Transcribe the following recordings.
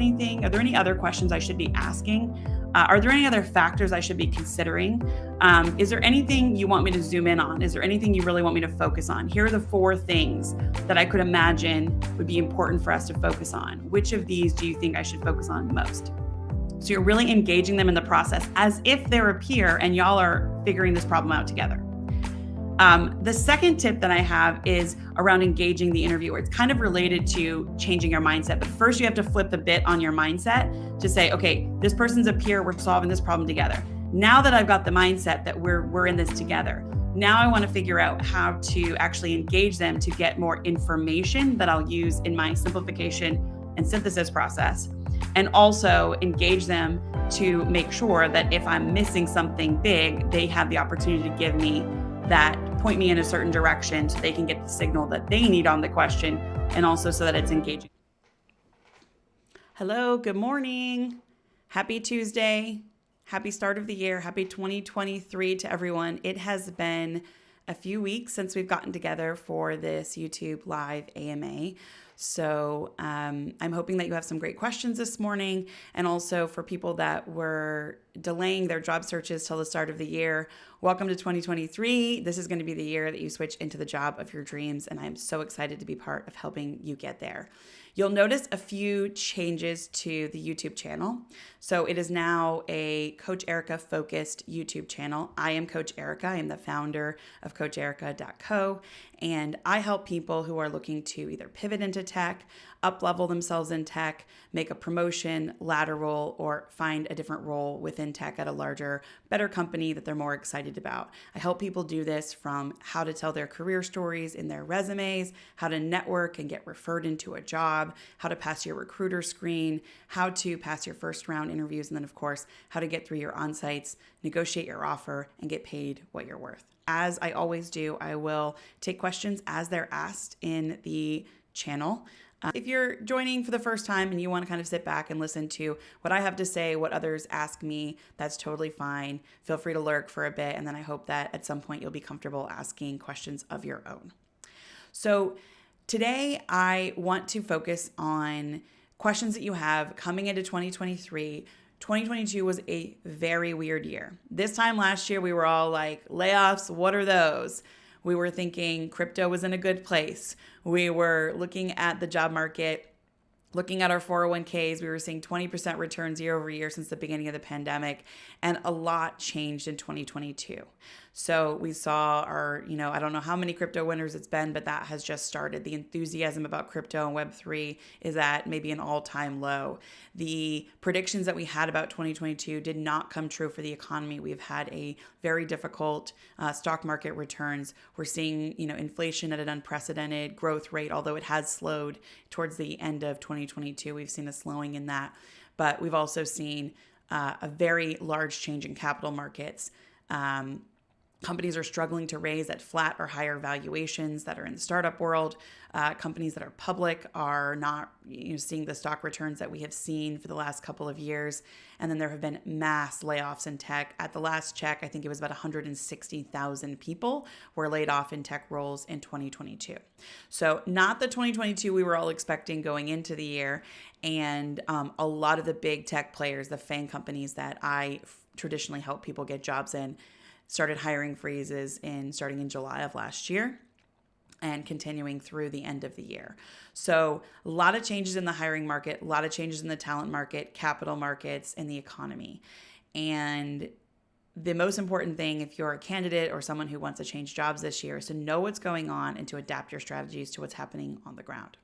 anything? Are there any other questions I should be asking? Are there any other factors I should be considering? Is there anything you want me to zoom in on? Is there anything you really want me to focus on? Here are the 4 things that I could imagine would be important for us to focus on. Which of these do you think I should focus on most? So you're really engaging them in the process as if they're a peer and y'all are figuring this problem out together. The second tip that I have is around engaging the interviewer. It's kind of related to changing your mindset, but first you have to flip the bit on your mindset to say, okay, this person's a peer, we're solving this problem together. Now that I've got the mindset that we're in this together, now I want to figure out how to actually engage them to get more information that I'll use in my simplification and synthesis process, and also engage them to make sure that if I'm missing something big, they have the opportunity to give me that, point me in a certain direction so they can get the signal that they need on the question, and also so that it's engaging. Hello, good morning. Happy Tuesday. Happy start of the year. Happy 2023 to everyone. It has been a few weeks since we've gotten together for this YouTube live AMA. So I'm hoping that you have some great questions this morning. And also for people that were delaying their job searches till the start of the year, welcome to 2023. This is going to be the year that you switch into the job of your dreams. And I'm so excited to be part of helping you get there. You'll notice a few changes to the YouTube channel. So it is now a Coach Erika focused YouTube channel. I am Coach Erika. I am the founder of CodeYellow.co, and I help people who are looking to either pivot into tech, up-level themselves in tech, make a promotion, lateral, or find a different role within tech at a larger, better company that they're more excited about. I help people do this from how to tell their career stories in their resumes, how to network and get referred into a job, how to pass your recruiter screen, how to pass your first round interviews, and then of course, how to get through your on-sites, negotiate your offer, and get paid what you're worth. As I always do, I will take questions as they're asked in the channel. If you're joining for the first time and you want to kind of sit back and listen to what I have to say, what others ask me, that's totally fine. Feel free to lurk for a bit, and then I hope that at some point you'll be comfortable asking questions of your own. So today I want to focus on questions that you have coming into 2023. 2022 was a very weird year. This time last year, we were all like, layoffs, what are those? We were thinking crypto was in a good place. We were looking at the job market, looking at our 401ks. We were seeing 20% returns year over year since the beginning of the pandemic, and a lot changed in 2022. So we saw our, I don't know how many crypto winners it's been, but that has just started. The enthusiasm about crypto and Web3 is at maybe an all-time low. The predictions that we had about 2022 did not come true for the economy. We've had a very difficult stock market returns. We're seeing, inflation at an unprecedented growth rate, although it has slowed towards the end of 2022. We've seen a slowing in that, but we've also seen a very large change in capital markets. Companies are struggling to raise at flat or higher valuations that are in the startup world. Companies that are public are not seeing the stock returns that we have seen for the last couple of years. And then there have been mass layoffs in tech. At the last check, I think it was about 160,000 people were laid off in tech roles in 2022. So not the 2022 we were all expecting going into the year. And a lot of the big tech players, the FANG companies that I traditionally help people get jobs in, started hiring freezes starting in July of last year and continuing through the end of the year. So a lot of changes in the hiring market, a lot of changes in the talent market, capital markets, and the economy. And the most important thing, if you're a candidate or someone who wants to change jobs this year, is to know what's going on and to adapt your strategies to what's happening on the ground.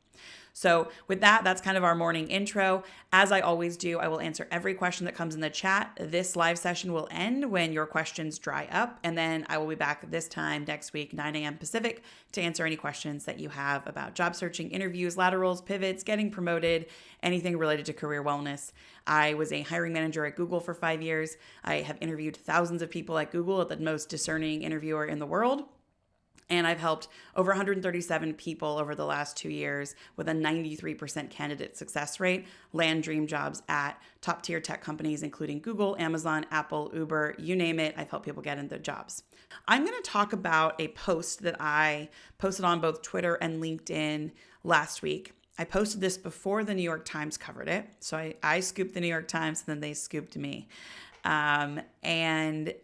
So with that, that's kind of our morning intro. As I always do, I will answer every question that comes in the chat. This live session will end when your questions dry up, and then I will be back this time next week, 9 a.m. Pacific, to answer any questions that you have about job searching, interviews, laterals, pivots, getting promoted, anything related to career wellness. I was a hiring manager at Google for 5 years. I have interviewed thousands of people at Google, the most discerning interviewer in the world. And I've helped over 137 people over the last 2 years with a 93% candidate success rate land dream jobs at top tier tech companies, including Google, Amazon, Apple, Uber, you name it. I've helped people get into jobs. I'm going to talk about a post that I posted on both Twitter and LinkedIn last week. I posted this before the New York Times covered it. So I scooped the New York Times, and then they scooped me. And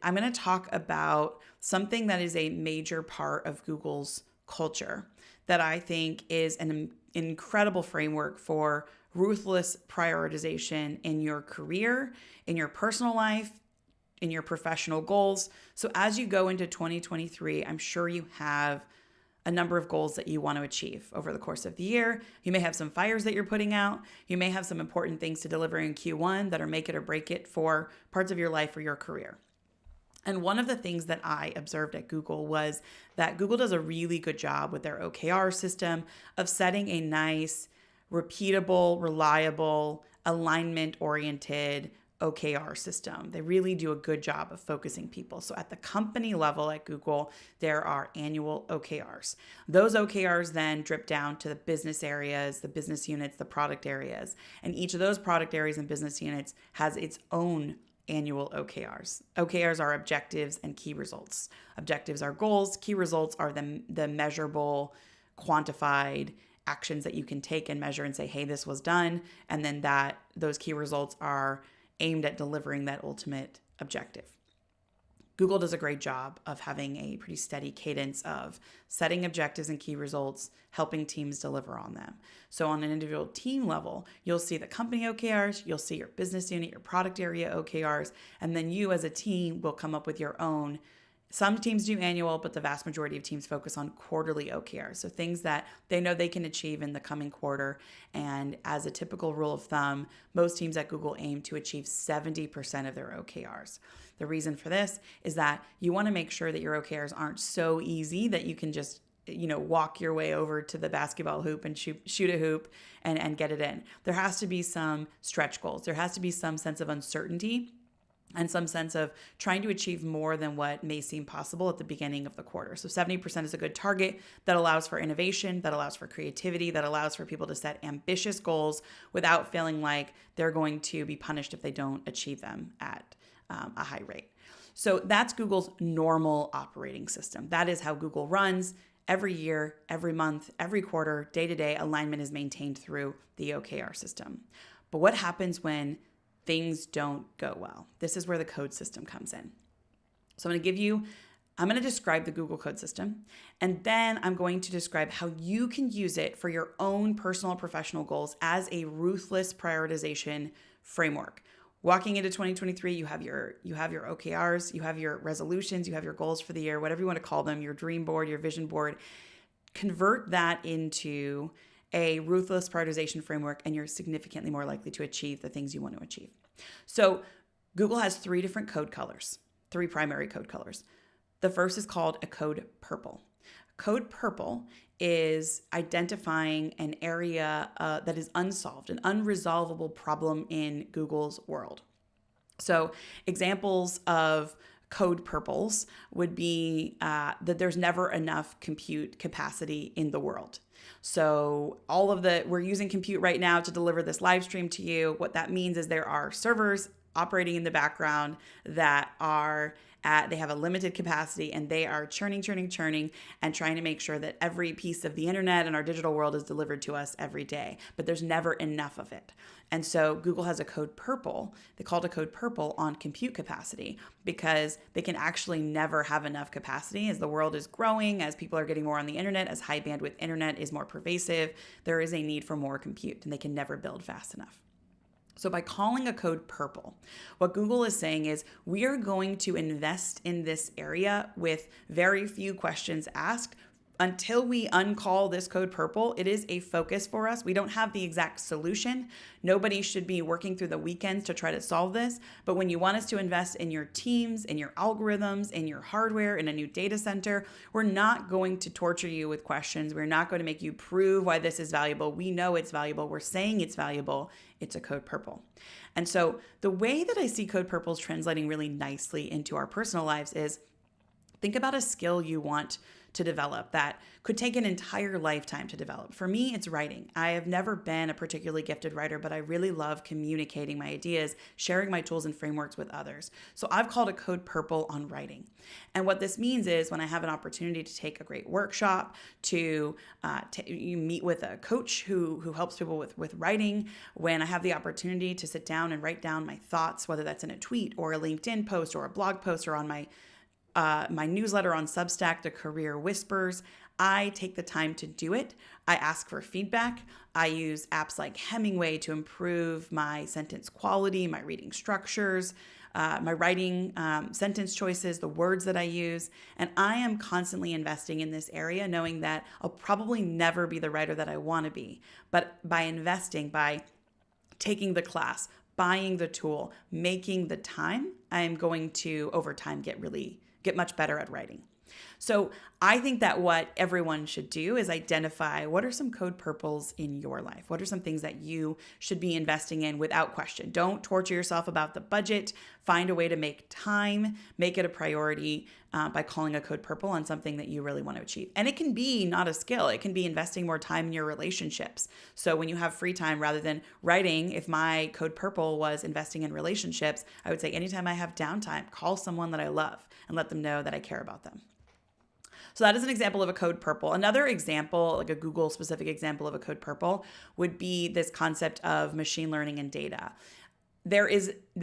I'm going to talk about something that is a major part of Google's culture that I think is an incredible framework for ruthless prioritization in your career, in your personal life, in your professional goals. So as you go into 2023, I'm sure you have a number of goals that you want to achieve over the course of the year. You may have some fires that you're putting out. You may have some important things to deliver in Q1 that are make it or break it for parts of your life or your career. And one of the things that I observed at Google was that Google does a really good job with their OKR system of setting a nice, repeatable, reliable, alignment-oriented OKR system. They really do a good job of focusing people. So at the company level at Google, there are annual OKRs. Those OKRs then drip down to the business areas, the business units, the product areas. And each of those product areas and business units has its own annual OKRs. OKRs are objectives and key results. Objectives are goals. Key results are the measurable, quantified actions that you can take and measure and say, hey, this was done. And then those key results are aimed at delivering that ultimate objective. Google does a great job of having a pretty steady cadence of setting objectives and key results, helping teams deliver on them. So on an individual team level, you'll see the company OKRs, you'll see your business unit, your product area OKRs, and then you as a team will come up with your own. Some teams do annual, but the vast majority of teams focus on quarterly OKRs. So things that they know they can achieve in the coming quarter. And as a typical rule of thumb, most teams at Google aim to achieve 70% of their OKRs. The reason for this is that you want to make sure that your OKRs aren't so easy that you can just walk your way over to the basketball hoop and shoot a hoop and get it in. There has to be some stretch goals. There has to be some sense of uncertainty and some sense of trying to achieve more than what may seem possible at the beginning of the quarter. So 70% is a good target that allows for innovation, that allows for creativity, that allows for people to set ambitious goals without feeling like they're going to be punished if they don't achieve them at a high rate. So that's Google's normal operating system. That is how Google runs. Every year, every month, every quarter, day-to-day, alignment is maintained through the OKR system. But what happens when things don't go well? This is where the code system comes in. So I'm going to describe the Google code system, and then I'm going to describe how you can use it for your own personal and professional goals as a ruthless prioritization framework. Walking into 2023, you have your OKRs, you have your resolutions, you have your goals for the year, whatever you want to call them, your dream board, your vision board. Convert that into a ruthless prioritization framework, and you're significantly more likely to achieve the things you want to achieve. So Google has three different code colors, three primary code colors. The first is called a code purple. Code purple is identifying an area that is unsolved, an unresolvable problem in Google's world. So examples of code purples would be that there's never enough compute capacity in the world. So we're using compute right now to deliver this live stream to you. What that means is there are servers operating in the background that they have a limited capacity, and they are churning, and trying to make sure that every piece of the internet and our digital world is delivered to us every day, but there's never enough of it. And so Google has a code purple. They call it a code purple on compute capacity because they can actually never have enough capacity as the world is growing, as people are getting more on the internet, as high bandwidth internet is more pervasive. There is a need for more compute, and they can never build fast enough. So by calling a code purple, what Google is saying is we are going to invest in this area with very few questions asked. Until we uncall this code purple, it is a focus for us. We don't have the exact solution. Nobody should be working through the weekends to try to solve this. But when you want us to invest in your teams, in your algorithms, in your hardware, in a new data center, we're not going to torture you with questions. We're not going to make you prove why this is valuable. We know it's valuable. We're saying it's valuable. It's a code purple. And so the way that I see code purples translating really nicely into our personal lives is think about a skill you want to develop that could take an entire lifetime to develop. For me, it's writing. I have never been a particularly gifted writer, but I really love communicating my ideas, sharing my tools and frameworks with others. So I've called a Code Purple on writing. And what this means is when I have an opportunity to take a great workshop, to you meet with a coach who helps people with writing, when I have the opportunity to sit down and write down my thoughts, whether that's in a tweet or a LinkedIn post or a blog post or on my newsletter on Substack, The Career Whispers, I take the time to do it. I ask for feedback. I use apps like Hemingway to improve my sentence quality, my reading structures, my writing sentence choices, the words that I use. And I am constantly investing in this area, knowing that I'll probably never be the writer that I want to be. But by investing, by taking the class, buying the tool, making the time, I'm going to, over time, get much better at writing. So I think that what everyone should do is identify what are some code purples in your life? What are some things that you should be investing in without question? Don't torture yourself about the budget. Find a way to make time, make it a priority by calling a code purple on something that you really want to achieve. And it can be not a skill. It can be investing more time in your relationships. So when you have free time, rather than writing, if my code purple was investing in relationships, I would say anytime I have downtime, call someone that I love and let them know that I care about them. So that is an example of a code purple. Another example, like a Google specific example of a code purple, would be this concept of machine learning and data. There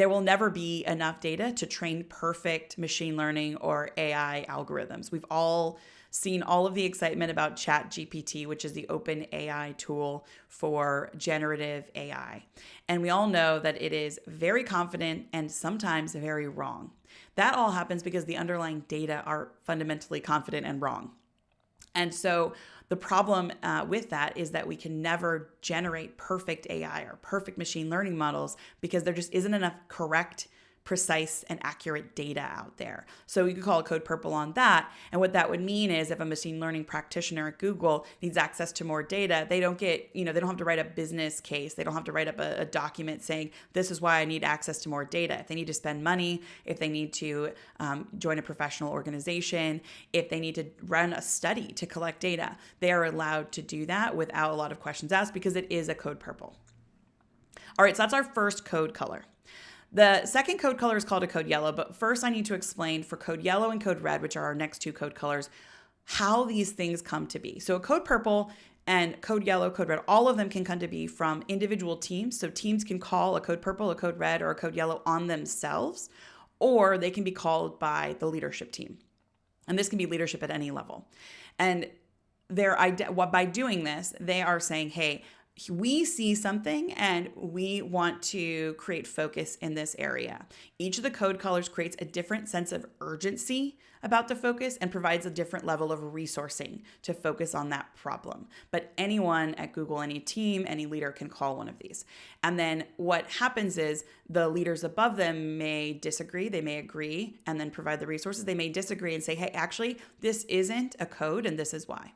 will never be enough data to train perfect machine learning or AI algorithms. We've all seen all of the excitement about ChatGPT, which is the open AI tool for generative AI. And we all know that it is very confident and sometimes very wrong. That all happens because the underlying data are fundamentally confident and wrong. And so the problem with that is that we can never generate perfect AI or perfect machine learning models because there just isn't enough correct, precise, and accurate data out there. So you could call a code purple on that. And what that would mean is if a machine learning practitioner at Google needs access to more data, they don't have to write a business case. They don't have to write up a document saying, this is why I need access to more data. If they need to spend money, if they need to join a professional organization, if they need to run a study to collect data, they are allowed to do that without a lot of questions asked because it is a code purple. All right, so that's our first code color. The second code color is called a code yellow, but first I need to explain for code yellow and code red, which are our next two code colors, how these things come to be. So a code purple and code yellow, code red, all of them can come to be from individual teams. So teams can call a code purple, a code red, or a code yellow on themselves, or they can be called by the leadership team. And this can be leadership at any level. And by doing this, they are saying, hey, we see something and we want to create focus in this area. Each of the code colors creates a different sense of urgency about the focus and provides a different level of resourcing to focus on that problem. But anyone at Google, any team, any leader can call one of these. And then what happens is the leaders above them may disagree, they may agree, and then provide the resources. They may disagree and say, hey, actually, this isn't a code and this is why.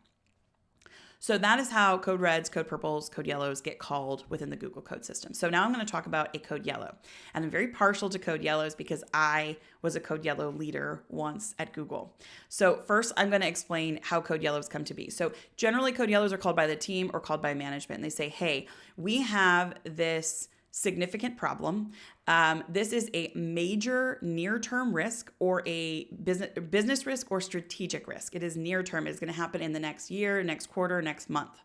So that is how code reds, code purples, code yellows get called within the Google code system. So now I'm going to talk about a code yellow. And I'm very partial to code yellows because I was a code yellow leader once at Google. So first I'm going to explain how code yellows come to be. So generally code yellows are called by the team or called by management. And they say, hey, we have this significant problem. This is a major near-term risk or a business risk or strategic risk. It is near-term. It's going to happen in the next year, next quarter, next month.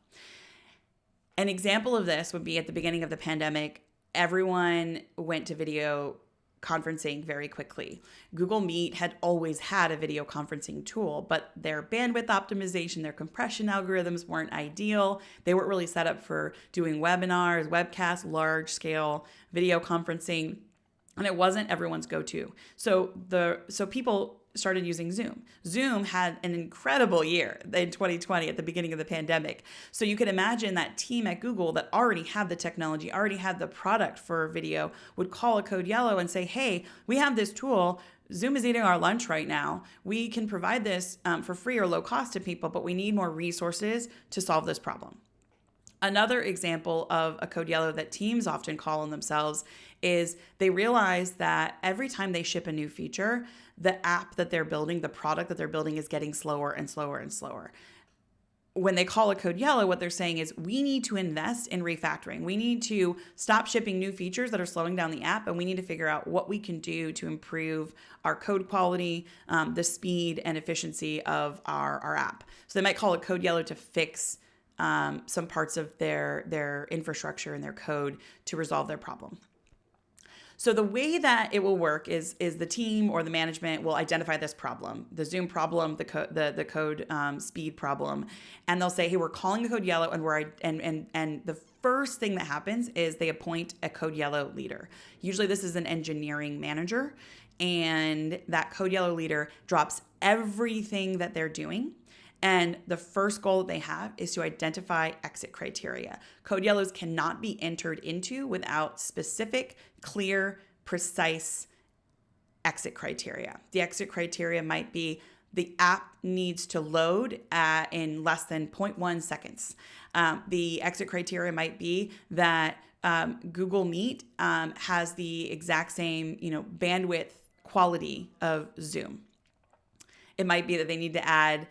An example of this would be at the beginning of the pandemic, everyone went to video conferencing very quickly. Google Meet had always had a video conferencing tool, but their bandwidth optimization, their compression algorithms weren't ideal. They weren't really set up for doing webinars, webcasts, large scale video conferencing, and it wasn't everyone's go-to. So people started using Zoom. Zoom had an incredible year in 2020 at the beginning of the pandemic. So you could imagine that team at Google that already had the technology, already had the product for video, would call a code yellow and say, hey, we have this tool. Zoom is eating our lunch right now. We can provide this for free or low cost to people, but we need more resources to solve this problem. Another example of a CodeYellow that teams often call on themselves is they realize that every time they ship a new feature, the app that they're building, the product that they're building is getting slower and slower and slower. When they call a CodeYellow, what they're saying is we need to invest in refactoring. We need to stop shipping new features that are slowing down the app, and we need to figure out what we can do to improve our code quality, the speed and efficiency of our app. So they might call it CodeYellow to fix some parts of their infrastructure and their code to resolve their problem. So the way that it will work is the team or the management will identify this problem, the Zoom problem, the code speed problem, and they'll say, hey, we're calling a CodeYellow, and the first thing that happens is they appoint a CodeYellow leader. Usually this is an engineering manager, and that CodeYellow leader drops everything that they're doing. And the first goal that they have is to identify exit criteria. CodeYellows cannot be entered into without specific, clear, precise exit criteria. The exit criteria might be the app needs to load in less than 0.1 seconds. The exit criteria might be that Google Meet has the exact same, bandwidth quality of Zoom. It might be that they need to add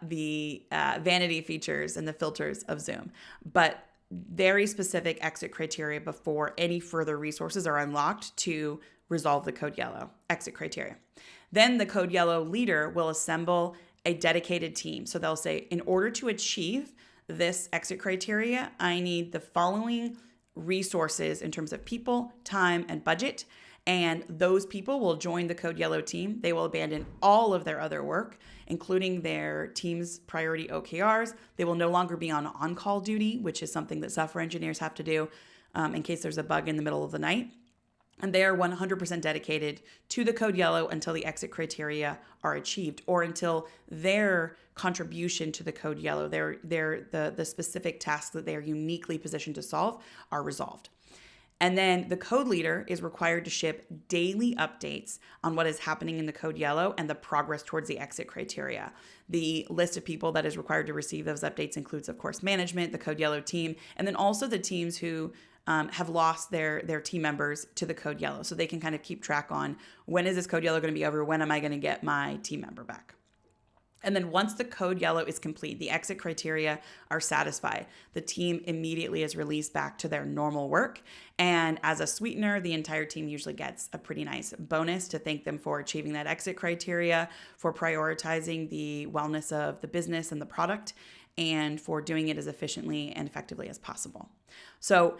the vanity features and the filters of Zoom, but very specific exit criteria before any further resources are unlocked to resolve the CodeYellow exit criteria. Then the CodeYellow leader will assemble a dedicated team. So they'll say, in order to achieve this exit criteria, I need the following resources in terms of people, time, and budget. And those people will join the CodeYellow team. They will abandon all of their other work, including their team's priority OKRs. They will no longer be on on-call duty, which is something that software engineers have to do in case there's a bug in the middle of the night. And they are 100% dedicated to the CodeYellow until the exit criteria are achieved, or until their contribution to the CodeYellow, the specific tasks that they are uniquely positioned to solve, are resolved. And then the code leader is required to ship daily updates on what is happening in the CodeYellow and the progress towards the exit criteria. The list of people that is required to receive those updates includes, of course, management, the CodeYellow team, and then also the teams who have lost their team members to the CodeYellow. So they can kind of keep track on, when is this CodeYellow going to be over? When am I going to get my team member back? And then once the CodeYellow is complete, the exit criteria are satisfied, the team immediately is released back to their normal work. And as a sweetener, the entire team usually gets a pretty nice bonus to thank them for achieving that exit criteria, for prioritizing the wellness of the business and the product, and for doing it as efficiently and effectively as possible. So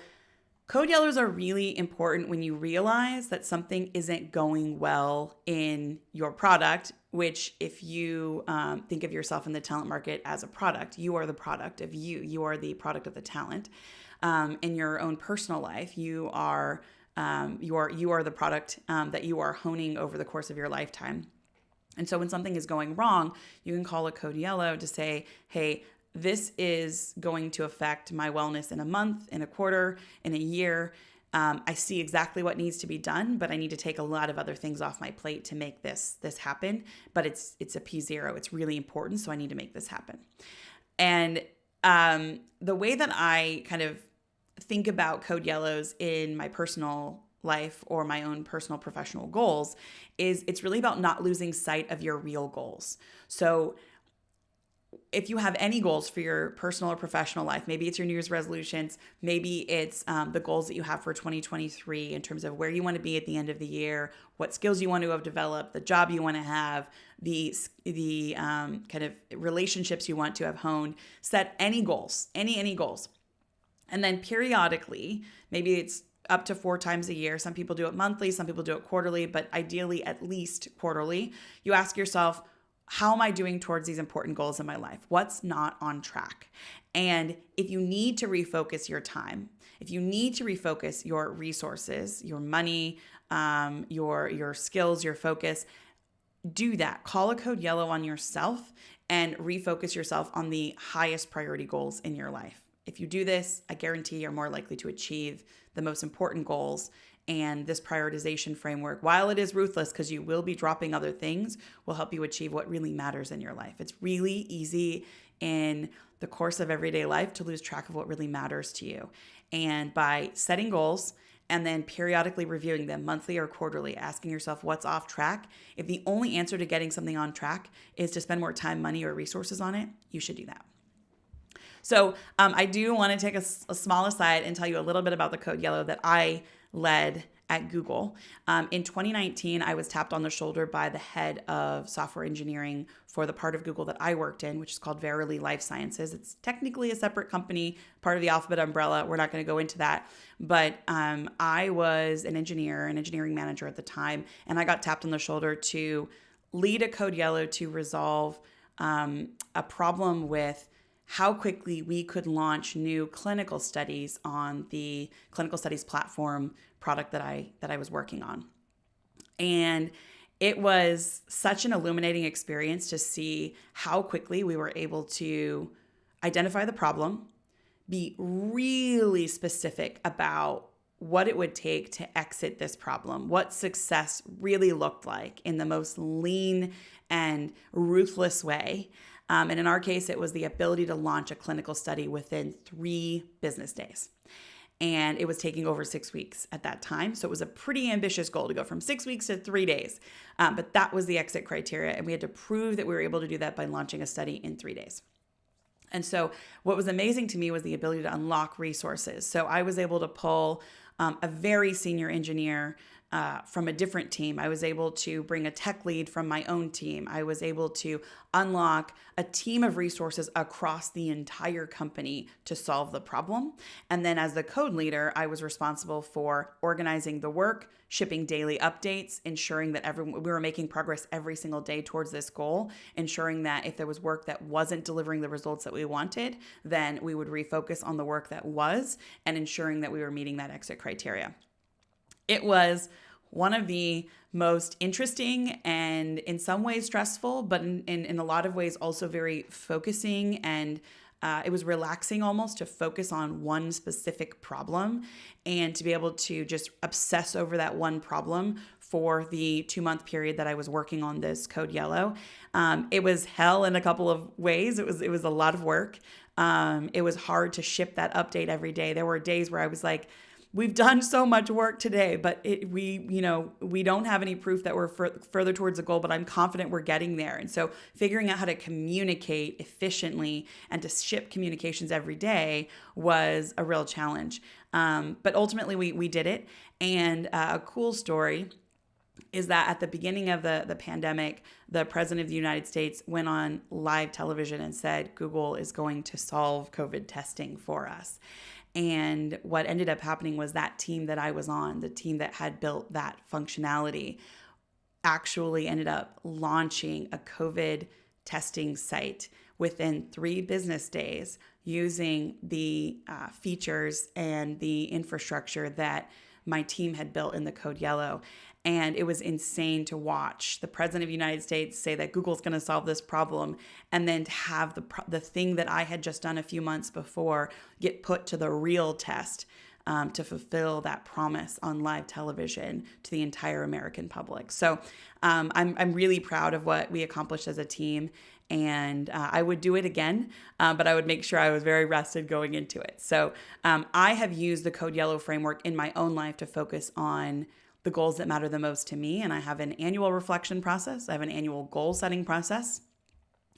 CodeYellows are really important when you realize that something isn't going well in your product, which if you think of yourself in the talent market as a product, you are the product of you. You are the product of the talent. In your own personal life, you are the product that you are honing over the course of your lifetime. And so when something is going wrong, you can call a CodeYellow to say, hey, this is going to affect my wellness in a month, in a quarter, in a year. I see exactly what needs to be done, but I need to take a lot of other things off my plate to make this happen. But it's a P0. It's really important, so I need to make this happen. And the way that I kind of think about CodeYellows in my personal life or my own personal professional goals is it's really about not losing sight of your real goals. So if you have any goals for your personal or professional life, maybe it's your New Year's resolutions, maybe it's the goals that you have for 2023 in terms of where you want to be at the end of the year, what skills you want to have developed, the job you want to have, the kind of relationships you want to have honed. Set any goals, any goals. And then periodically, maybe it's up to 4 times a year. Some people do it monthly, some people do it quarterly, but ideally at least quarterly. You ask yourself, how am I doing towards these important goals in my life? What's not on track? And if you need to refocus your time, if you need to refocus your resources, your money, your skills, your focus, do that. Call a CodeYellow on yourself and refocus yourself on the highest priority goals in your life. If you do this, I guarantee you're more likely to achieve the most important goals. And this prioritization framework, while it is ruthless because you will be dropping other things, will help you achieve what really matters in your life. It's really easy in the course of everyday life to lose track of what really matters to you. And by setting goals and then periodically reviewing them monthly or quarterly, asking yourself what's off track, if the only answer to getting something on track is to spend more time, money, or resources on it, you should do that. So I do want to take a small aside and tell you a little bit about the CodeYellow that I led at Google. In 2019, I was tapped on the shoulder by the head of software engineering for the part of Google that I worked in, which is called Verily Life Sciences. It's technically a separate company, part of the Alphabet umbrella. We're not going to go into that. But I was an engineering manager at the time, and I got tapped on the shoulder to lead a CodeYellow to resolve a problem with how quickly we could launch new clinical studies on the clinical studies platform product that I was working on. And it was such an illuminating experience to see how quickly we were able to identify the problem, be really specific about what it would take to exit this problem, what success really looked like in the most lean and ruthless way. And in our case, it was the ability to launch a clinical study within 3 business days. And it was taking over 6 weeks at that time. So it was a pretty ambitious goal to go from 6 weeks to 3 days. But that was the exit criteria. And we had to prove that we were able to do that by launching a study in 3 days. And so what was amazing to me was the ability to unlock resources. So I was able to pull a very senior engineer from a different team. I was able to bring a tech lead from my own team. I was able to unlock a team of resources across the entire company to solve the problem. And then as the code leader, I was responsible for organizing the work, shipping daily updates, ensuring that we were making progress every single day towards this goal, ensuring that if there was work that wasn't delivering the results that we wanted, then we would refocus on the work that was, and ensuring that we were meeting that exit criteria. It was one of the most interesting and in some ways stressful, but in a lot of ways also very focusing, and it was relaxing almost to focus on one specific problem and to be able to just obsess over that one problem for the 2-month period that I was working on this CodeYellow. It was hell in a couple of ways. It was a lot of work. It was hard to ship that update every day. There were days where I was like, we've done so much work today, but we don't have any proof that we're further towards the goal, but I'm confident we're getting there. And so figuring out how to communicate efficiently and to ship communications every day was a real challenge. But ultimately we did it. And a cool story is that at the beginning of the pandemic, the president of the United States went on live television and said, Google is going to solve COVID testing for us. And what ended up happening was that team that I was on, the team that had built that functionality, actually ended up launching a COVID testing site within 3 business days using the features and the infrastructure that my team had built in the CodeYellow. And it was insane to watch the president of the United States say that Google's going to solve this problem, and then to have the thing that I had just done a few months before get put to the real test to fulfill that promise on live television to the entire American public. So I'm really proud of what we accomplished as a team, and I would do it again, but I would make sure I was very rested going into it. So I have used the CodeYellow framework in my own life to focus on the goals that matter the most to me. And I have an annual reflection process. I have an annual goal setting process.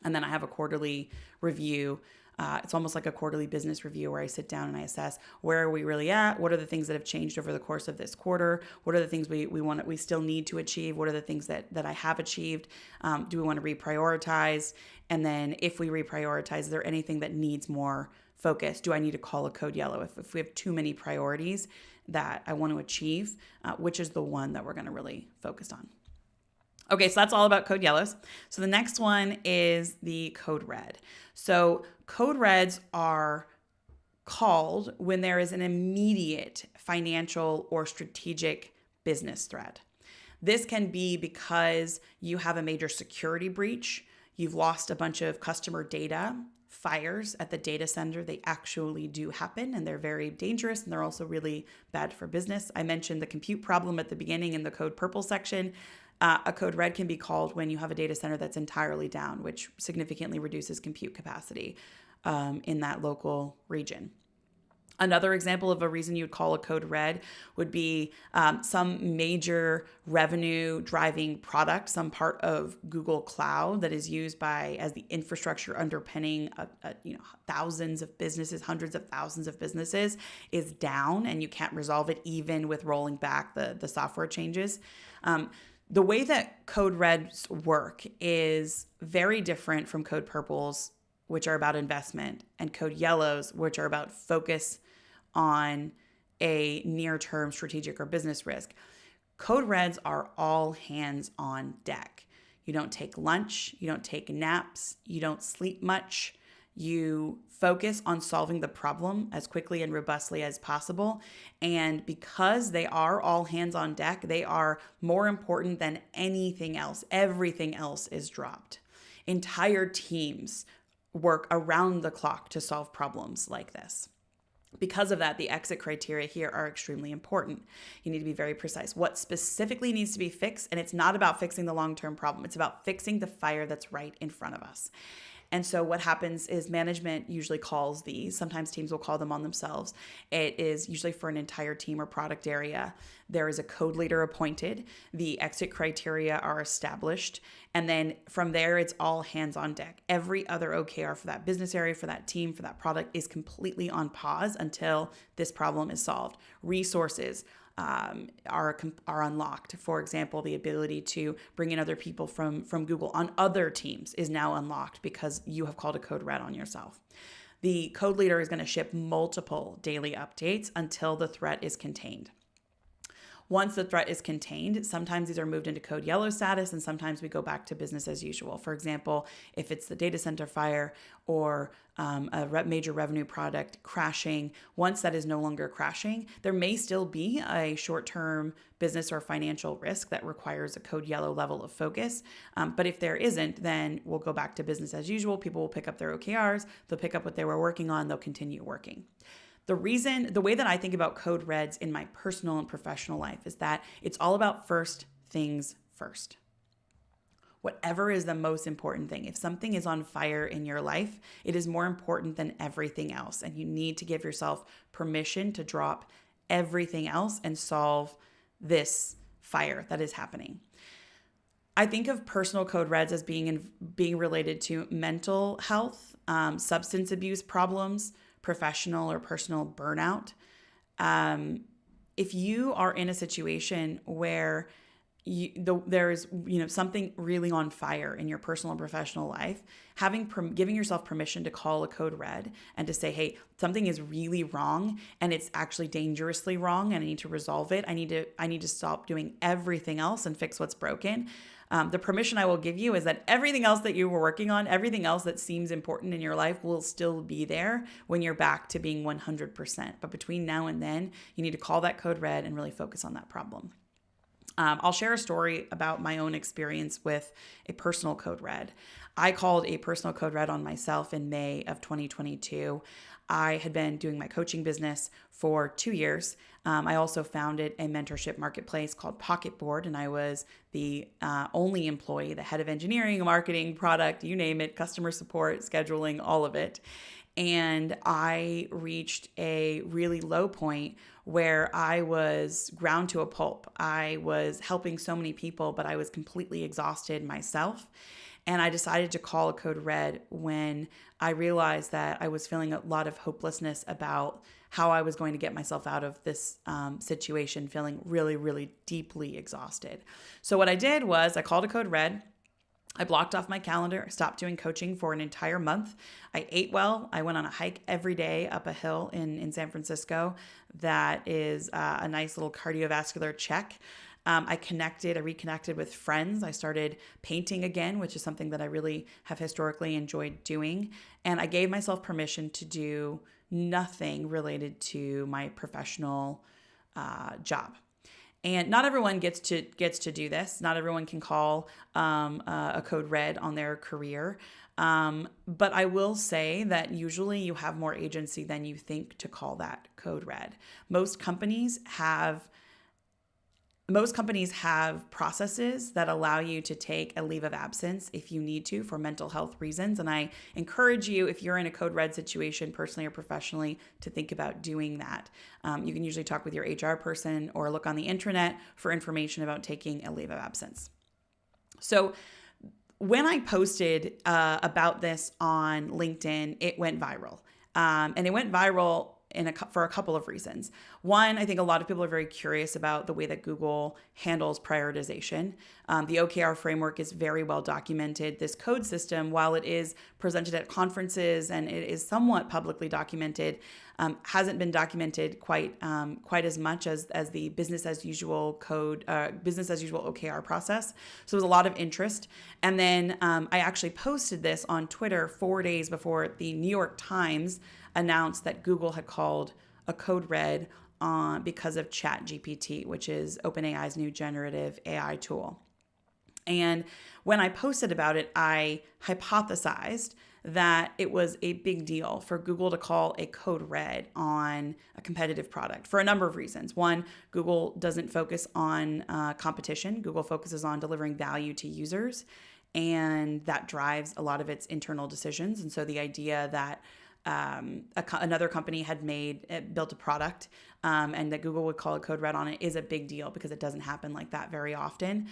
And then I have a quarterly review. It's almost like a quarterly business review where I sit down and I assess, where are we really at? What are the things that have changed over the course of this quarter? What are the things we still need to achieve? What are the things that I have achieved? Do we want to reprioritize? And then if we reprioritize, is there anything that needs more focus? Do I need to call a CodeYellow if we have too many priorities that I want to achieve? Which is the one that we're going to really focus on? Okay, so that's all about CodeYellows. So the next one is the Code Red. So Code Reds are called when there is an immediate financial or strategic business threat. This can be because you have a major security breach, you've lost a bunch of customer data, fires at the data center. They actually do happen, and they're very dangerous, and they're also really bad for business. I mentioned the compute problem at the beginning in the Code Purple section. A code red can be called when you have a data center that's entirely down, which significantly reduces compute capacity in that local region. Another example of a reason you'd call a code red would be some major revenue driving product, some part of Google Cloud that is used as the infrastructure underpinning thousands of businesses, hundreds of thousands of businesses is down, and you can't resolve it even with rolling back the software changes. The way that code reds work is very different from code purples, which are about investment, and code yellows, which are about focus on a near-term strategic or business risk. Code reds are all hands on deck. You don't take lunch, you don't take naps, you don't sleep much. You focus on solving the problem as quickly and robustly as possible. And because they are all hands on deck, they are more important than anything else. Everything else is dropped. Entire teams work around the clock to solve problems like this. Because of that, the exit criteria here are extremely important. You need to be very precise. What specifically needs to be fixed? And it's not about fixing the long-term problem. It's about fixing the fire that's right in front of us. And so what happens is management usually calls these. Sometimes teams will call them on themselves. It is usually for an entire team or product area. There is a code leader appointed. The exit criteria are established. And then from there, it's all hands on deck. Every other OKR for that business area, for that team, for that product is completely on pause until this problem is solved. Resources are unlocked. For example, the ability to bring in other people from Google on other teams is now unlocked because you have called a code red on yourself. The code leader is going to ship multiple daily updates until the threat is contained. Once the threat is contained, sometimes these are moved into CodeYellow status, and sometimes we go back to business as usual. For example, if it's the data center fire or a major revenue product crashing, once that is no longer crashing, there may still be a short-term business or financial risk that requires a CodeYellow level of focus. But if there isn't, then we'll go back to business as usual. People will pick up their OKRs, they'll pick up what they were working on, they'll continue working. The way that I think about code reds in my personal and professional life is that it's all about first things first. Whatever is the most important thing. If something is on fire in your life, it is more important than everything else. And you need to give yourself permission to drop everything else and solve this fire that is happening. I think of personal code reds as being related to mental health, substance abuse problems, professional or personal burnout. If you are in a situation where there's something really on fire in your personal and professional life, giving yourself permission to call a code red and to say, hey, something is really wrong and it's actually dangerously wrong and I need to resolve it. I need to stop doing everything else and fix what's broken. The permission I will give you is that everything else that you were working on, everything else that seems important in your life will still be there when you're back to being 100%. But between now and then, you need to call that code red and really focus on that problem. I'll share a story about my own experience with a personal code red. I called a personal code red on myself in May of 2022. I had been doing my coaching business for 2 years. I also founded a mentorship marketplace called Pocketboard, and I was the only employee, the head of engineering, marketing, product, you name it, customer support, scheduling, all of it. And I reached a really low point where I was ground to a pulp. I was helping so many people, but I was completely exhausted myself. And I decided to call a code red when I realized that I was feeling a lot of hopelessness about how I was going to get myself out of this situation, feeling really, really deeply exhausted. So what I did was I called a code red. I blocked off my calendar, stopped doing coaching for an entire month. I ate well. I went on a hike every day up a hill in San Francisco. That is a nice little cardiovascular check. I reconnected with friends. I started painting again, which is something that I really have historically enjoyed doing. And I gave myself permission to do nothing related to my professional job. And not everyone gets to do this. Not everyone can call a code red on their career. But I will say that usually you have more agency than you think to call that code red. Most companies have most companies have processes that allow you to take a leave of absence if you need to for mental health reasons. And I encourage you, if you're in a code red situation, personally or professionally, to think about doing that. You can usually talk with your HR person or look on the intranet for information about taking a leave of absence. So when I posted about this on LinkedIn, it went viral. And it went viral for a couple of reasons. One, I think a lot of people are very curious about the way that Google handles prioritization. The OKR framework is very well documented. This code system, while it is presented at conferences and it is somewhat publicly documented, hasn't been documented quite as much as the business as usual business as usual OKR process. So there was a lot of interest. And then I actually posted this on Twitter 4 days before the New York Times announced that Google had called a code red because of ChatGPT, which is OpenAI's new generative AI tool. And when I posted about it, I hypothesized that it was a big deal for Google to call a code red on a competitive product for a number of reasons. One, Google doesn't focus on competition. Google focuses on delivering value to users, and that drives a lot of its internal decisions. And so the idea that another company had built a product and that Google would call a code red on it is a big deal because it doesn't happen like that very often.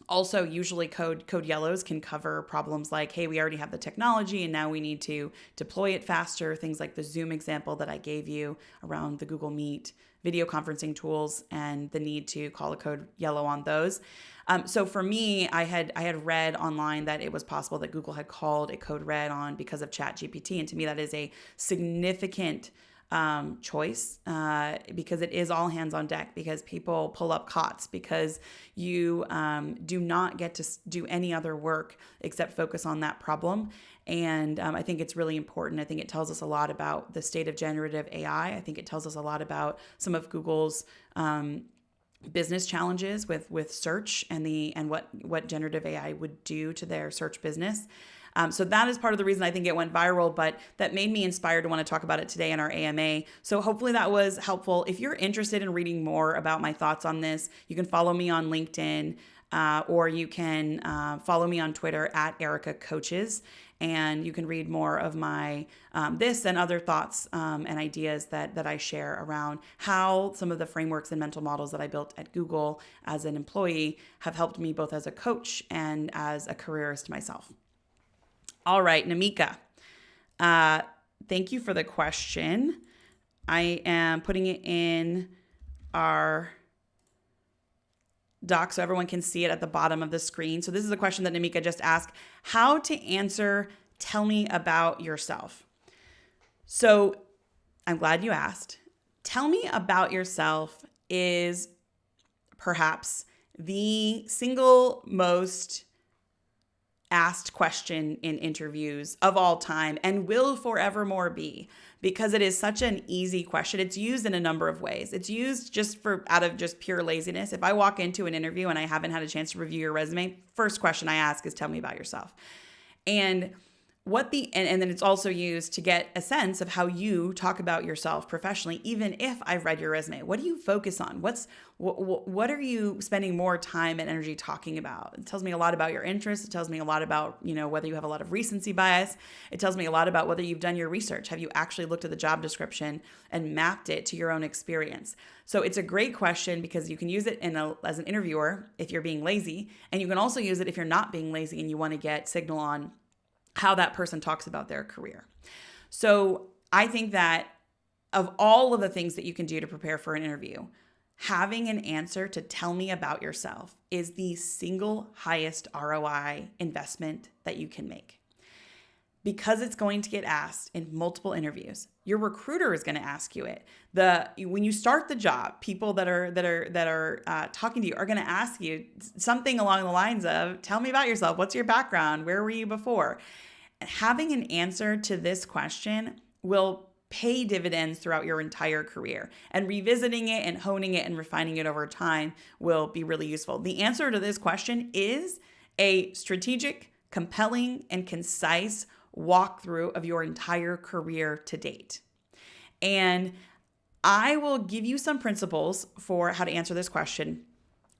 Also, usually CodeYellows can cover problems like, hey, we already have the technology and now we need to deploy it faster. Things like the Zoom example that I gave you around the Google Meet video conferencing tools and the need to call a CodeYellow on those. So for me, I had read online that it was possible that Google had called a code red on because of ChatGPT. And to me, that is a significant choice because it is all hands on deck, because people pull up cots, because you do not get to do any other work except focus on that problem. And I think it's really important. I think it tells us a lot about the state of generative AI. I think it tells us a lot about some of Google's business challenges with search and what generative AI would do to their search business. So that is part of the reason I think it went viral, but that made me inspired to want to talk about it today in our AMA. So hopefully that was helpful. If you're interested in reading more about my thoughts on this, you can follow me on LinkedIn or you can follow me on Twitter at Erika Coaches. And you can read more of my this and other thoughts and ideas that I share around how some of the frameworks and mental models that I built at Google as an employee have helped me both as a coach and as a careerist myself. All right, Namika, thank you for the question. I am putting it in our doc so everyone can see it at the bottom of the screen. So this is a question that Namika just asked: how to answer, tell me about yourself. So I'm glad you asked. Tell me about yourself is perhaps the single most asked question in interviews of all time and will forevermore be, because it is such an easy question. It's used in a number of ways. It's used out of pure laziness. If I walk into an interview and I haven't had a chance to review your resume, first question I ask is, tell me about yourself. And and then it's also used to get a sense of how you talk about yourself professionally, even if I've read your resume. What do you focus on? What are you spending more time and energy talking about? It tells me a lot about your interests. It tells me a lot about, whether you have a lot of recency bias. It tells me a lot about whether you've done your research. Have you actually looked at the job description and mapped it to your own experience? So it's a great question because you can use it as an interviewer if you're being lazy, and you can also use it if you're not being lazy and you want to get signal on how that person talks about their career. So I think that of all of the things that you can do to prepare for an interview, having an answer to tell me about yourself is the single highest ROI investment that you can make, because it's going to get asked in multiple interviews. Your recruiter is going to ask you it. When you start the job, people that are talking to you are going to ask you something along the lines of, tell me about yourself. What's your background? Where were you before? And having an answer to this question will pay dividends throughout your entire career. And revisiting it and honing it and refining it over time will be really useful. The answer to this question is a strategic, compelling, and concise walkthrough of your entire career to date. And I will give you some principles for how to answer this question,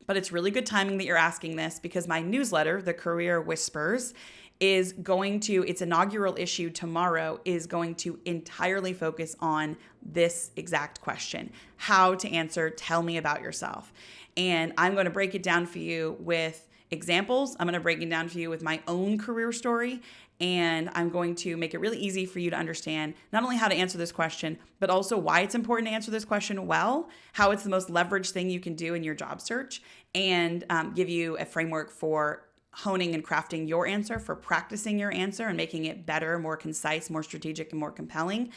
but it's really good timing that you're asking this because my newsletter, The Career Whispers, its inaugural issue tomorrow is going to entirely focus on this exact question: how to answer, tell me about yourself. And I'm going to break it down for you with examples. I'm going to break it down for you with my own career story. And I'm going to make it really easy for you to understand not only how to answer this question, but also why it's important to answer this question well, how it's the most leveraged thing you can do in your job search, and give you a framework for honing and crafting your answer, for practicing your answer and making it better, more concise, more strategic, and more compelling,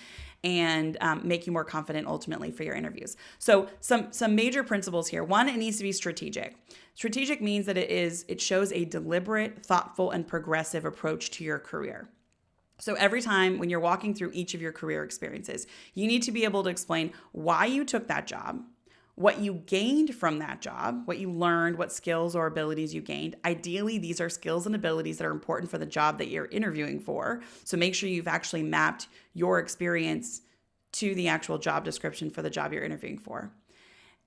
and make you more confident ultimately for your interviews. So some major principles here. One, it needs to be strategic. Strategic means that it shows a deliberate, thoughtful, and progressive approach to your career. So every time when you're walking through each of your career experiences, you need to be able to explain why you took that job, what you gained from that job, what you learned, what skills or abilities you gained. Ideally, these are skills and abilities that are important for the job that you're interviewing for. So make sure you've actually mapped your experience to the actual job description for the job you're interviewing for.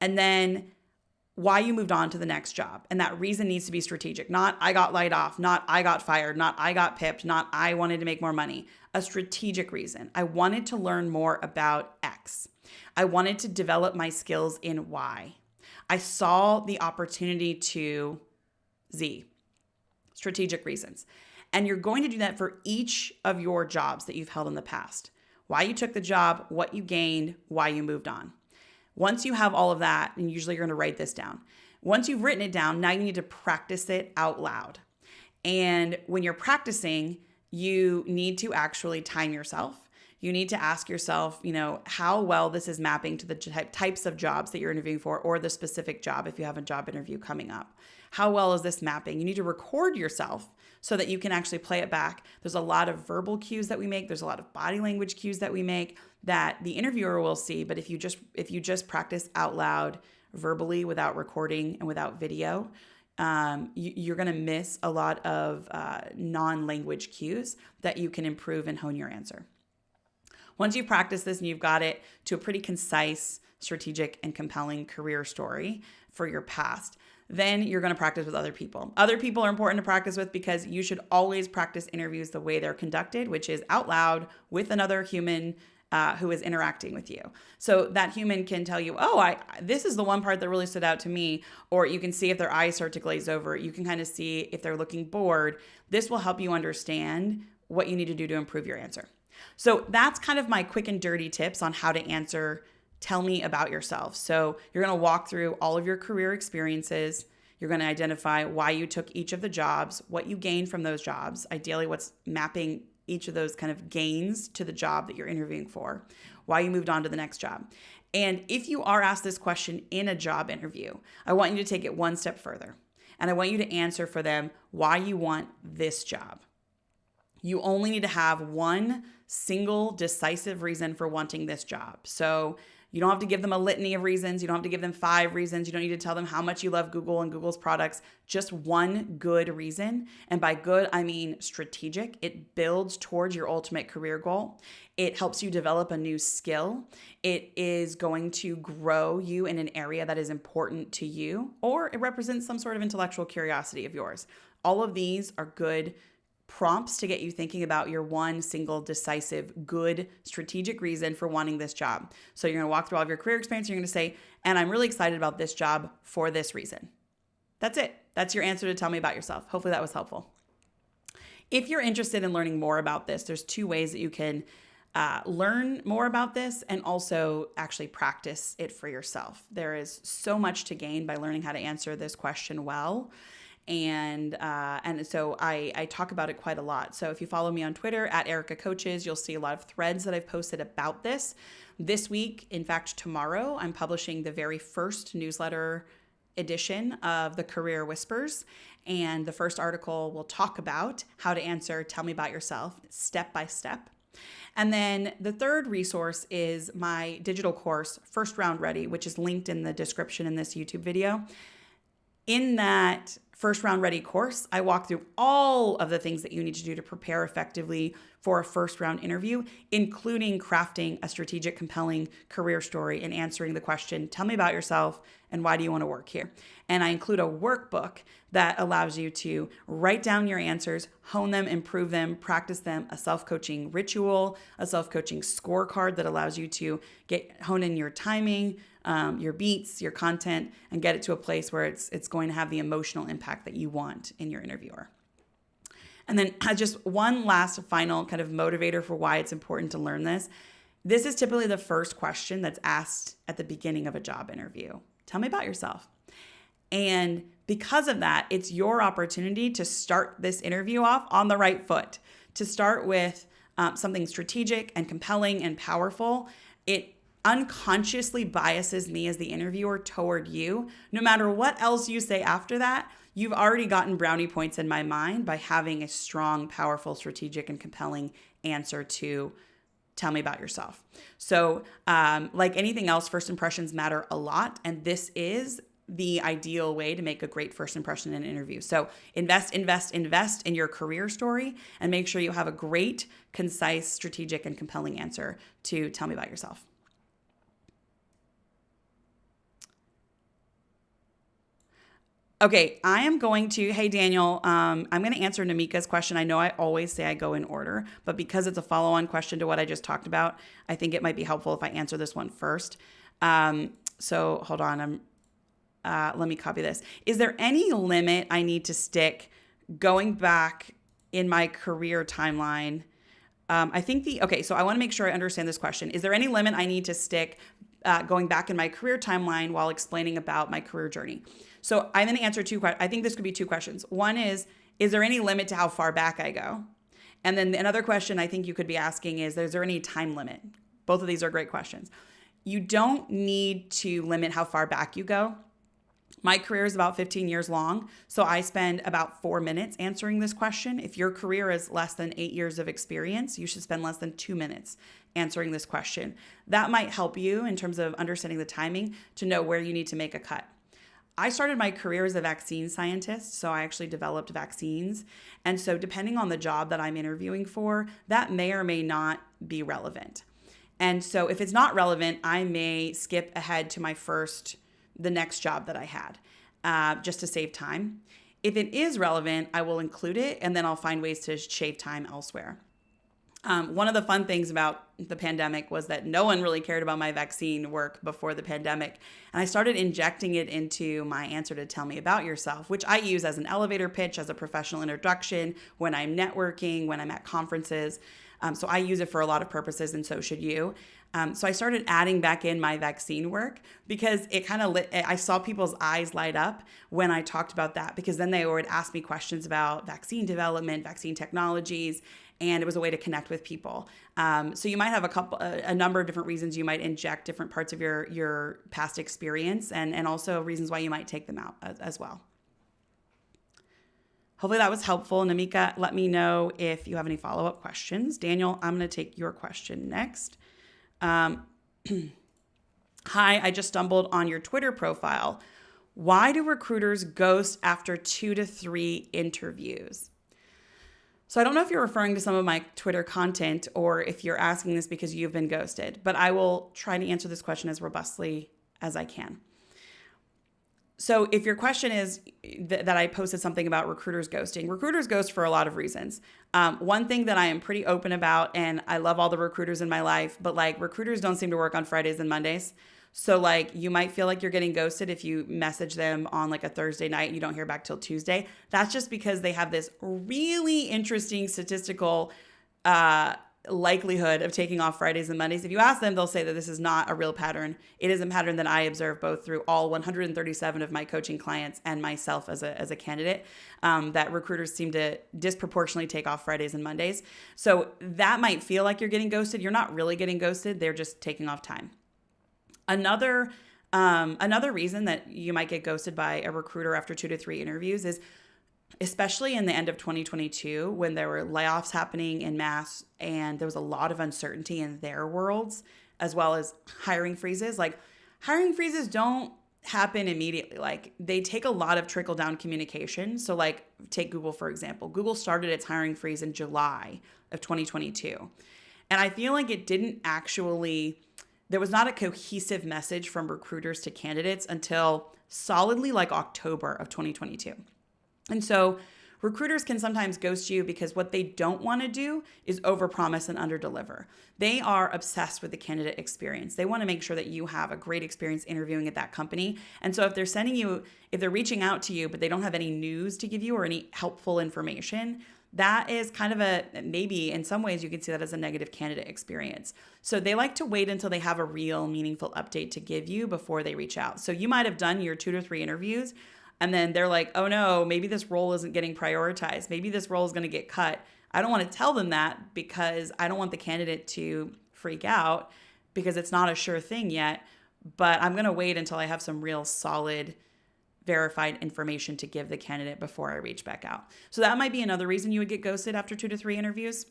And then why you moved on to the next job. And that reason needs to be strategic. Not I got laid off, not I got fired, not I got pipped, not I wanted to make more money. A strategic reason. I wanted to learn more about X. I wanted to develop my skills in Y. I saw the opportunity to Z. Strategic reasons. And you're going to do that for each of your jobs that you've held in the past. Why you took the job, what you gained, why you moved on. Once you have all of that, and usually you're going to write this down. Once you've written it down, now you need to practice it out loud. And when you're practicing, you need to actually time yourself. You need to ask yourself, how well this is mapping to the types of jobs that you're interviewing for, or the specific job if you have a job interview coming up. How well is this mapping? You need to record yourself so that you can actually play it back. There's a lot of verbal cues that we make. There's a lot of body language cues that we make that the interviewer will see. But if you just practice out loud verbally without recording and without video, you're going to miss a lot of non-language cues that you can improve and hone your answer. Once you've practiced this and you've got it to a pretty concise, strategic, and compelling career story for your past, then you're going to practice with other people. Other people are important to practice with because you should always practice interviews the way they're conducted, which is out loud with another human who is interacting with you. So that human can tell you, this is the one part that really stood out to me, or you can see if their eyes start to glaze over. You can kind of see if they're looking bored. This will help you understand what you need to do to improve your answer. So that's kind of my quick and dirty tips on how to answer, tell me about yourself. So you're going to walk through all of your career experiences. You're going to identify why you took each of the jobs, what you gained from those jobs, ideally what's mapping each of those kind of gains to the job that you're interviewing for, why you moved on to the next job. And if you are asked this question in a job interview, I want you to take it one step further. And I want you to answer for them why you want this job. You only need to have one single decisive reason for wanting this job. So you don't have to give them a litany of reasons. You don't have to give them 5 reasons. You don't need to tell them how much you love Google and Google's products. Just one good reason. And by good, I mean strategic. It builds towards your ultimate career goal. It helps you develop a new skill. It is going to grow you in an area that is important to you, or it represents some sort of intellectual curiosity of yours. All of these are good prompts to get you thinking about your one single decisive, good, strategic reason for wanting this job. So you're going to walk through all of your career experience. You're going to say, and I'm really excited about this job for this reason. That's it. That's your answer to tell me about yourself. Hopefully that was helpful. If you're interested in learning more about this, there's 2 ways that you can learn more about this and also actually practice it for yourself. There is so much to gain by learning how to answer this question well. And so I talk about it quite a lot. So if you follow me on Twitter at Erika Coaches, you'll see a lot of threads that I've posted about this. This week, in fact, tomorrow, I'm publishing the very first newsletter edition of the Career Whispers. And the first article will talk about how to answer, tell me about yourself, step by step. And then the third resource is my digital course, First Round Ready, which is linked in the description in this YouTube video. In that First Round Ready course, I walk through all of the things that you need to do to prepare effectively for a first round interview, including crafting a strategic, compelling career story and answering the question, tell me about yourself and why do you want to work here? And I include a workbook that allows you to write down your answers, hone them, improve them, practice them, a self-coaching ritual, a self-coaching scorecard that allows you to hone in your timing, your beats, your content, and get it to a place where it's going to have the emotional impact that you want in your interviewer. And then just one last final kind of motivator for why it's important to learn this. This is typically the first question that's asked at the beginning of a job interview. Tell me about yourself. And because of that, it's your opportunity to start this interview off on the right foot, to start with something strategic and compelling and powerful. It unconsciously biases me as the interviewer toward you. No matter what else you say after that, you've already gotten brownie points in my mind by having a strong, powerful, strategic, and compelling answer to tell me about yourself. So like anything else, first impressions matter a lot. And this is the ideal way to make a great first impression in an interview. So invest in your career story and make sure you have a great, concise, strategic, and compelling answer to tell me about yourself. Okay, I am going to, hey Daniel, I'm going to answer Namika's question. I know I always say I go in order, but because it's a follow-on question to what I just talked about, I think it might be helpful if I answer this one first. So hold on, let me copy this. Is there any limit I need to stick going back in my career timeline? So I want to make sure I understand this question. Is there any limit I need to stick going back in my career timeline while explaining about my career journey? So I'm going to answer two questions. I think this could be two questions. One is there any limit to how far back I go? And then another question I think you could be asking is there any time limit? Both of these are great questions. You don't need to limit how far back you go. My career is about 15 years long, so I spend about 4 minutes answering this question. If your career is less than 8 years of experience, you should spend less than 2 minutes answering this question. That might help you in terms of understanding the timing to know where you need to make a cut. I started my career as a vaccine scientist, so I actually developed vaccines. And so depending on the job that I'm interviewing for, that may or may not be relevant. And so if it's not relevant, I may skip ahead to the next job that I had, just to save time. If it is relevant, I will include it, and then I'll find ways to shave time elsewhere. One of the fun things about the pandemic was that no one really cared about my vaccine work before the pandemic. And I started injecting it into my answer to tell me about yourself, which I use as an elevator pitch, as a professional introduction, when I'm networking, when I'm at conferences. So I use it for a lot of purposes, and so should you. So I started adding back in my vaccine work because it kind of I saw people's eyes light up when I talked about that, because then they would ask me questions about vaccine development, vaccine technologies, and it was a way to connect with people. So you might have a number of different reasons you might inject different parts of your past experience, and also reasons why you might take them out as well. Hopefully that was helpful. Namika, let me know if you have any follow-up questions. Daniel, I'm going to take your question next. Hi, I just stumbled on your Twitter profile. Why do recruiters ghost after 2 to 3 interviews? So I don't know if you're referring to some of my Twitter content or if you're asking this because you've been ghosted, but I will try to answer this question as robustly as I can. So if your question is that I posted something about recruiters ghosting, recruiters ghost for a lot of reasons. One thing that I am pretty open about, and I love all the recruiters in my life, but like recruiters don't seem to work on Fridays and Mondays. So like you might feel like you're getting ghosted if you message them on like a Thursday night and you don't hear back till Tuesday. That's just because they have this really interesting statistical likelihood of taking off Fridays and Mondays. If you ask them, they'll say that this is not a real pattern. It is a pattern that I observe both through all 137 of my coaching clients and myself as a candidate, that recruiters seem to disproportionately take off Fridays and Mondays. So that might feel like you're getting ghosted. You're not really getting ghosted. They're just taking off time. Another reason that you might get ghosted by a recruiter after 2 to 3 interviews is, especially in the end of 2022, when there were layoffs happening en masse and there was a lot of uncertainty in their worlds, as well as hiring freezes. Like hiring freezes don't happen immediately. Like they take a lot of trickle down communication. So like take Google, for example. Google started its hiring freeze in July of 2022. And I feel like it didn't actually, there was not a cohesive message from recruiters to candidates until solidly like October of 2022. And so recruiters can sometimes ghost you because what they don't want to do is overpromise and underdeliver. They are obsessed with the candidate experience. They want to make sure that you have a great experience interviewing at that company. And so if they're reaching out to you, but they don't have any news to give you or any helpful information, that is kind of maybe in some ways you could see that as a negative candidate experience. So they like to wait until they have a real meaningful update to give you before they reach out. So you might have done your 2 to 3 interviews, and then they're like, oh no, maybe this role isn't getting prioritized. Maybe this role is going to get cut. I don't want to tell them that because I don't want the candidate to freak out because it's not a sure thing yet. But I'm going to wait until I have some real solid, verified information to give the candidate before I reach back out. So that might be another reason you would get ghosted after 2 to 3 interviews.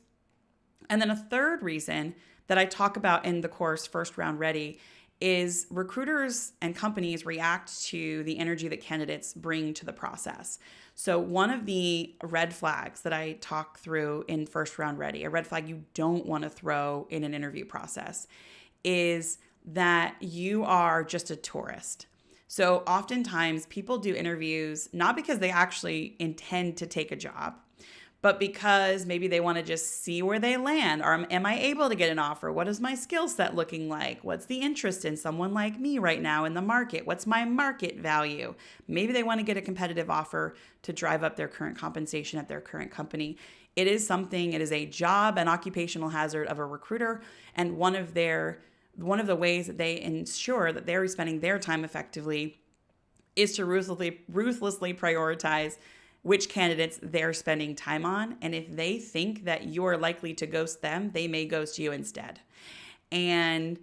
And then a third reason that I talk about in the course, First Round Ready, is recruiters and companies react to the energy that candidates bring to the process. So one of the red flags that I talk through in First Round Ready, a red flag you don't want to throw in an interview process, is that you are just a tourist. So oftentimes people do interviews not because they actually intend to take a job, but because maybe they want to just see where they land. Or am I able to get an offer? What is my skill set looking like? What's the interest in someone like me right now in the market? What's my market value? Maybe they want to get a competitive offer to drive up their current compensation at their current company. It is a job, an occupational hazard of a recruiter. And one of the ways that they ensure that they're spending their time effectively is to ruthlessly prioritize which candidates they're spending time on. And if they think that you're likely to ghost them, they may ghost you instead. And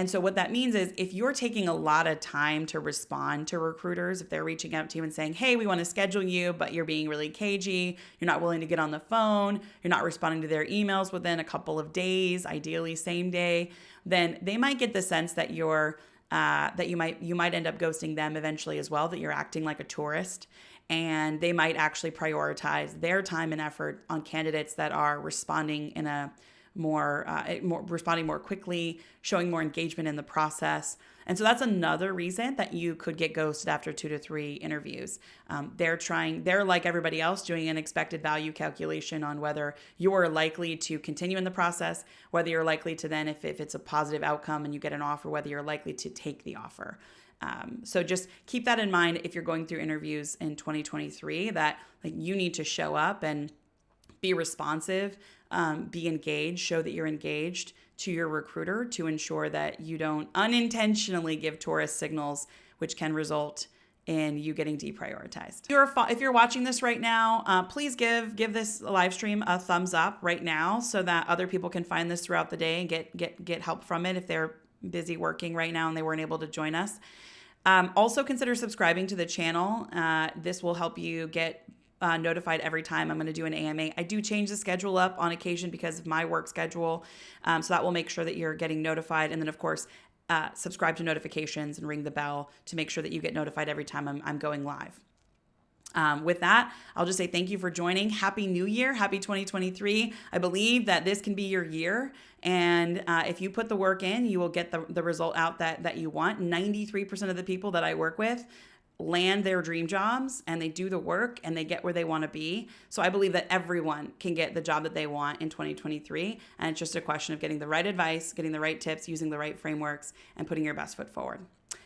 so what that means is if you're taking a lot of time to respond to recruiters, if they're reaching out to you and saying, hey, we want to schedule you, but you're being really cagey, you're not willing to get on the phone, you're not responding to their emails within a couple of days, ideally same day, then they might get the sense that you might end up ghosting them eventually as well, that you're acting like a tourist. And they might actually prioritize their time and effort on candidates that are responding in a responding more quickly, showing more engagement in the process. And so that's another reason that you could get ghosted after 2 to 3 interviews. They're like everybody else doing an expected value calculation on whether you're likely to continue in the process, whether you're likely to then, if it's a positive outcome and you get an offer, whether you're likely to take the offer. So just keep that in mind if you're going through interviews in 2023, that like you need to show up and be responsive, be engaged, show that you're engaged to your recruiter to ensure that you don't unintentionally give tourist signals, which can result in you getting deprioritized. If you're watching this right now, please give this live stream a thumbs up right now so that other people can find this throughout the day and get help from it if they're busy working right now and they weren't able to join us. Also consider subscribing to the channel. This will help you get notified every time I'm going to do an AMA. I do change the schedule up on occasion because of my work schedule. So that will make sure that you're getting notified. And then of course, subscribe to notifications and ring the bell to make sure that you get notified every time I'm going live. With that, I'll just say thank you for joining. Happy New Year. Happy 2023. I believe that this can be your year. And if you put the work in, you will get the result out that you want. 93% of the people that I work with land their dream jobs and they do the work and they get where they want to be. So I believe that everyone can get the job that they want in 2023. And it's just a question of getting the right advice, getting the right tips, using the right frameworks, and putting your best foot forward.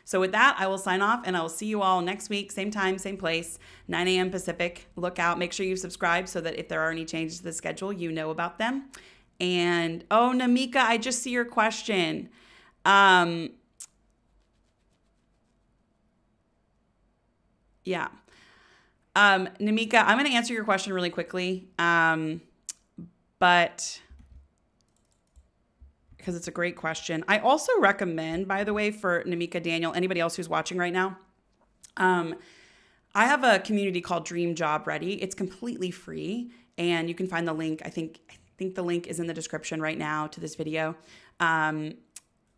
So with that, I will sign off and I will see you all next week, same time, same place, 9 a.m. Pacific. Look out, make sure you subscribe so that if there are any changes to the schedule, you know about them. And, oh, Namika, I just see your question. Yeah. Namika, I'm going to answer your question really quickly, but because it's a great question. I also recommend, by the way, for Namika, Daniel, anybody else who's watching right now, I have a community called Dream Job Ready. It's completely free, and you can find the link. I think the link is in the description right now to this video.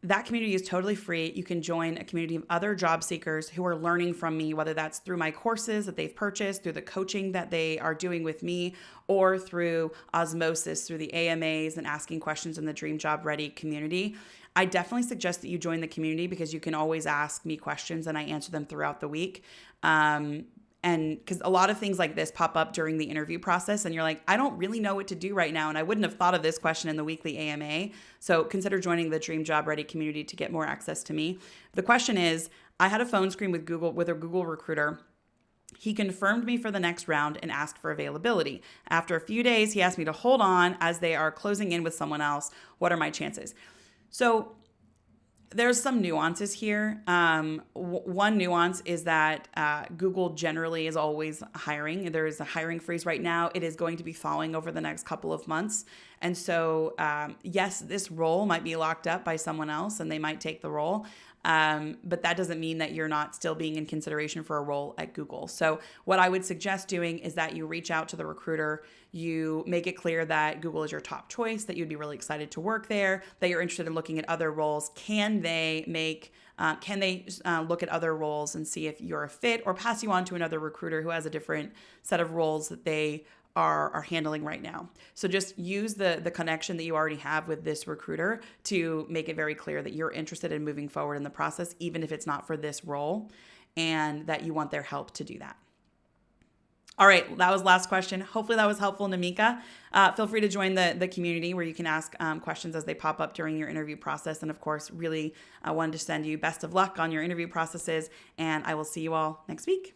that community is totally free. You can join a community of other job seekers who are learning from me, whether that's through my courses that they've purchased, through the coaching that they are doing with me, or through osmosis, through the AMAs and asking questions in the Dream Job Ready community. I definitely suggest that you join the community because you can always ask me questions and I answer them throughout the week. And because a lot of things like this pop up during the interview process and you're like, I don't really know what to do right now. And I wouldn't have thought of this question in the weekly AMA. So consider joining the Dream Job Ready community to get more access to me. The question is, I had a phone screen with a Google recruiter. He confirmed me for the next round and asked for availability. After a few days, he asked me to hold on as they are closing in with someone else. What are my chances? So there's some nuances here. One nuance is that Google generally is always hiring. There is a hiring freeze right now. It is going to be falling over the next couple of months. And so, yes, this role might be locked up by someone else and they might take the role. But that doesn't mean that you're not still being in consideration for a role at Google. So what I would suggest doing is that you reach out to the recruiter, you make it clear that Google is your top choice, that you'd be really excited to work there, that you're interested in looking at other roles. Can they look at other roles and see if you're a fit or pass you on to another recruiter who has a different set of roles that they are handling right now. So just use the connection that you already have with this recruiter to make it very clear that you're interested in moving forward in the process, even if it's not for this role, and that you want their help to do that. All right, that was last question. Hopefully that was helpful, Namika. Feel free to join the community where you can ask questions as they pop up during your interview process. And of course, really wanted to send you best of luck on your interview processes, and I will see you all next week.